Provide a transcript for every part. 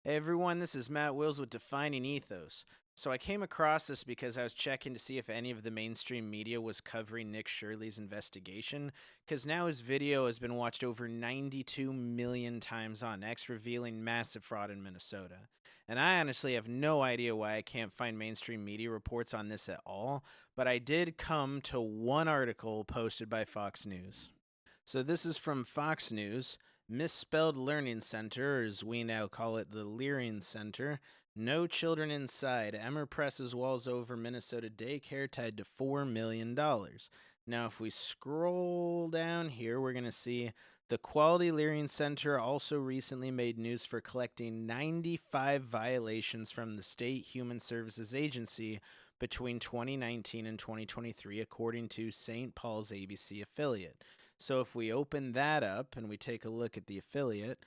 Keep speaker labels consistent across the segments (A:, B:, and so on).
A: Hey everyone, this is Matt Wills with Defining Ethos. So I came across this because I was checking to see if any of the mainstream media was covering Nick Shirley's investigation, because now his video has been watched over 92 million times on X, revealing massive fraud in Minnesota. And I honestly have no idea why I can't find mainstream media reports on this at all, but I did come to one article posted by Fox News. So this is from Fox News. Misspelled Learning Center, or as we now call it, the Learing Center. No children inside. Emmer presses Walz over Minnesota daycare tied to $4 million. Now, if we scroll down here, we're going to see the Quality Learing Center also recently made news for collecting 95 violations from the State Human Services Agency between 2019 and 2023, according to St. Paul's ABC affiliate. So if we open that up and we take a look at the affiliate,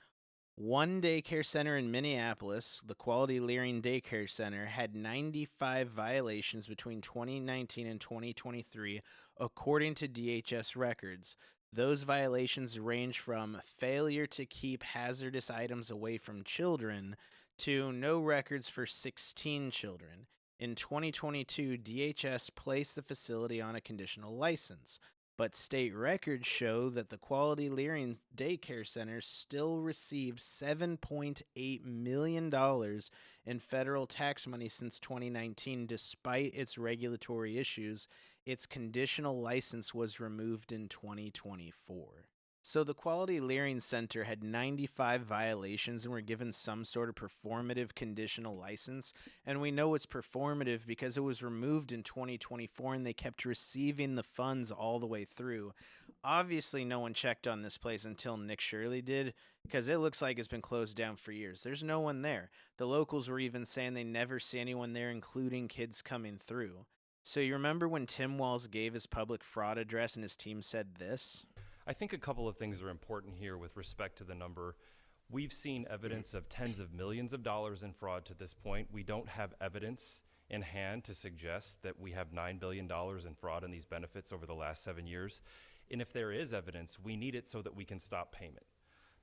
A: one daycare center in Minneapolis, the Quality Learing Daycare Center, had 95 violations between 2019 and 2023, according to DHS records. Those violations range from failure to keep hazardous items away from children to no records for 16 children. In 2022, DHS placed the facility on a conditional license, but state records show that the Quality Learing Daycare Center still received $7.8 million in federal tax money since 2019, despite its regulatory issues. Its conditional license was removed in 2024. So the Quality Learing Center had 95 violations and were given some sort of performative conditional license. And we know it's performative because it was removed in 2024 and they kept receiving the funds all the way through. Obviously, no one checked on this place until Nick Shirley did, because it looks like it's been closed down for years. There's no one there. The locals were even saying they never see anyone there, including kids coming through. So you remember when Tim Walz gave his public fraud address and his team said this?
B: I think a couple of things are important here with respect to the number. We've seen evidence of tens of millions of dollars in fraud to this point. We don't have evidence in hand to suggest that we have $9 billion in fraud in these benefits over the last 7 years. And if there is evidence, we need it so that we can stop payment.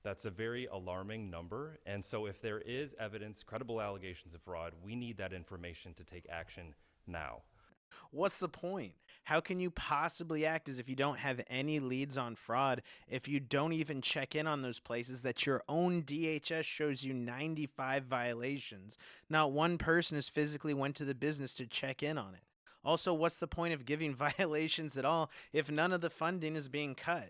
B: That's a very alarming number. And so if there is evidence, credible allegations of fraud, we need that information to take action now.
A: What's the point? How can you possibly act as if you don't have any leads on fraud if you don't even check in on those places that your own DHS shows you 95 violations? Not one person has physically went to the business to check in on it. Also, what's the point of giving violations at all if none of the funding is being cut?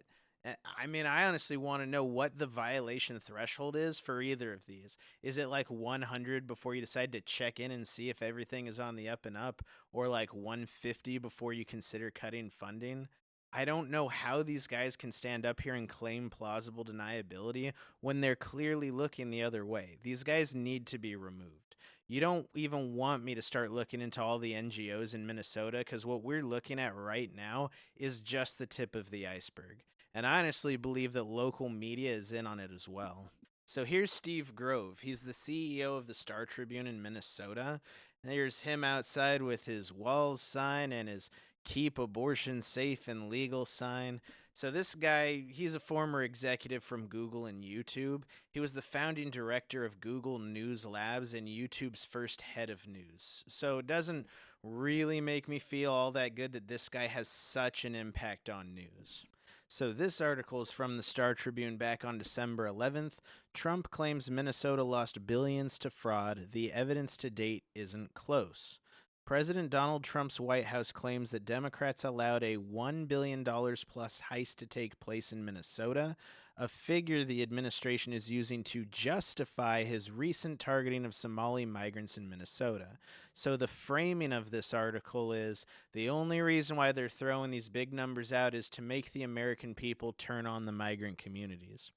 A: I mean, I honestly want to know what the violation threshold is for either of these. Is it like 100 before you decide to check in and see if everything is on the up and up, or like 150 before you consider cutting funding? I don't know how these guys can stand up here and claim plausible deniability when they're clearly looking the other way. These guys need to be removed. You don't even want me to start looking into all the NGOs in Minnesota, because what we're looking at right now is just the tip of the iceberg. And I honestly believe that local media is in on it as well. So here's Steve Grove. He's the CEO of the Star Tribune in Minnesota. And there's him outside with his Walz sign and his Keep Abortion Safe and Legal sign. So this guy, he's a former executive from Google and YouTube. He was the founding director of Google News Labs and YouTube's first head of news. So it doesn't really make me feel all that good that this guy has such an impact on news. So this article is from the Star Tribune back on December 11th. Trump claims Minnesota lost billions to fraud. The evidence to date isn't close. President Donald Trump's White House claims that Democrats allowed a $1 billion plus heist to take place in Minnesota, a figure the administration is using to justify his recent targeting of Somali migrants in Minnesota. So the framing of this article is the only reason why they're throwing these big numbers out is to make the American people turn on the migrant communities.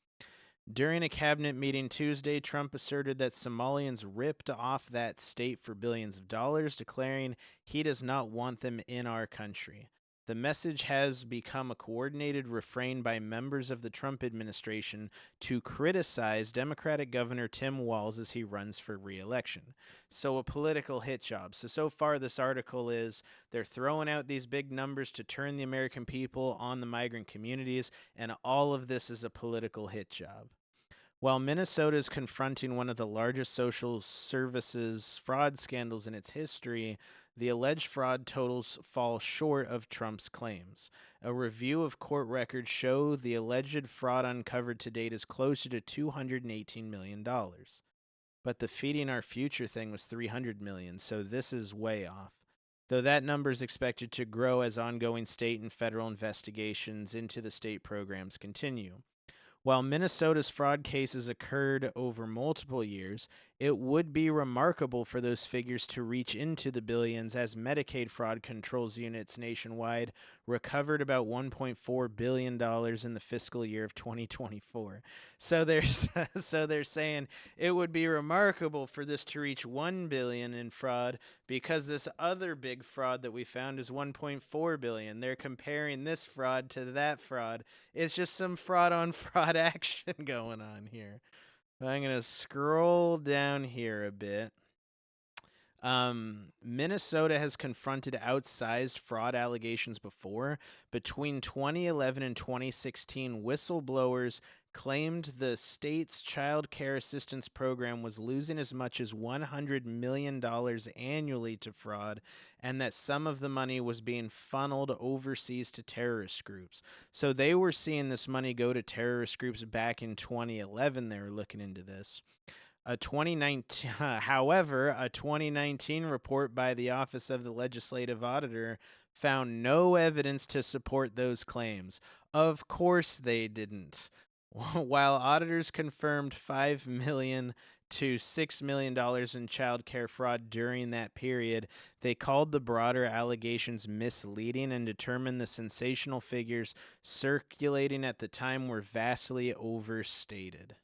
A: During a cabinet meeting Tuesday, Trump asserted that Somalians ripped off that state for billions of dollars, declaring he does not want them in our country. The message has become a coordinated refrain by members of the Trump administration to criticize Democratic Governor Tim Walz as he runs for re-election. So a political hit job. So far this article is they're throwing out these big numbers to turn the American people on the migrant communities, and all of this is a political hit job. While Minnesota is confronting one of the largest social services fraud scandals in its history, the alleged fraud totals fall short of Trump's claims. A review of court records show the alleged fraud uncovered to date is closer to $218 million. But the feeding our future thing was $300 million, so this is way off. Though that number is expected to grow as ongoing state and federal investigations into the state programs continue. While Minnesota's fraud cases occurred over multiple years, it would be remarkable for those figures to reach into the billions, as Medicaid fraud controls units nationwide recovered about $1.4 billion in the fiscal year of 2024. So they're saying it would be remarkable for this to reach $1 billion in fraud because this other big fraud that we found is $1.4 billion. They're comparing this fraud to that fraud. It's just some fraud on fraud action going on here. I'm going to scroll down here a bit. Minnesota has confronted outsized fraud allegations before. Between 2011 and 2016, whistleblowers claimed the state's child care assistance program was losing as much as $100 million annually to fraud, and that some of the money was being funneled overseas to terrorist groups. So they were seeing this money go to terrorist groups back in 2011. They were looking into this. However, a 2019 report by the Office of the Legislative Auditor found no evidence to support those claims. Of course they didn't. While auditors confirmed $5 million to $6 million in child care fraud during that period, they called the broader allegations misleading and determined the sensational figures circulating at the time were vastly overstated.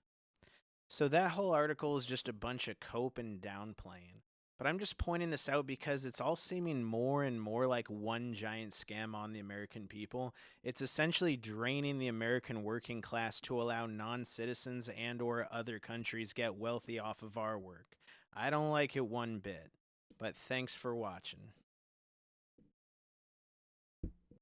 A: So that whole article is just a bunch of cope and downplaying. But I'm just pointing this out because it's all seeming more and more like one giant scam on the American people. It's essentially draining the American working class to allow non-citizens and or other countries get wealthy off of our work. I don't like it one bit. But thanks for watching.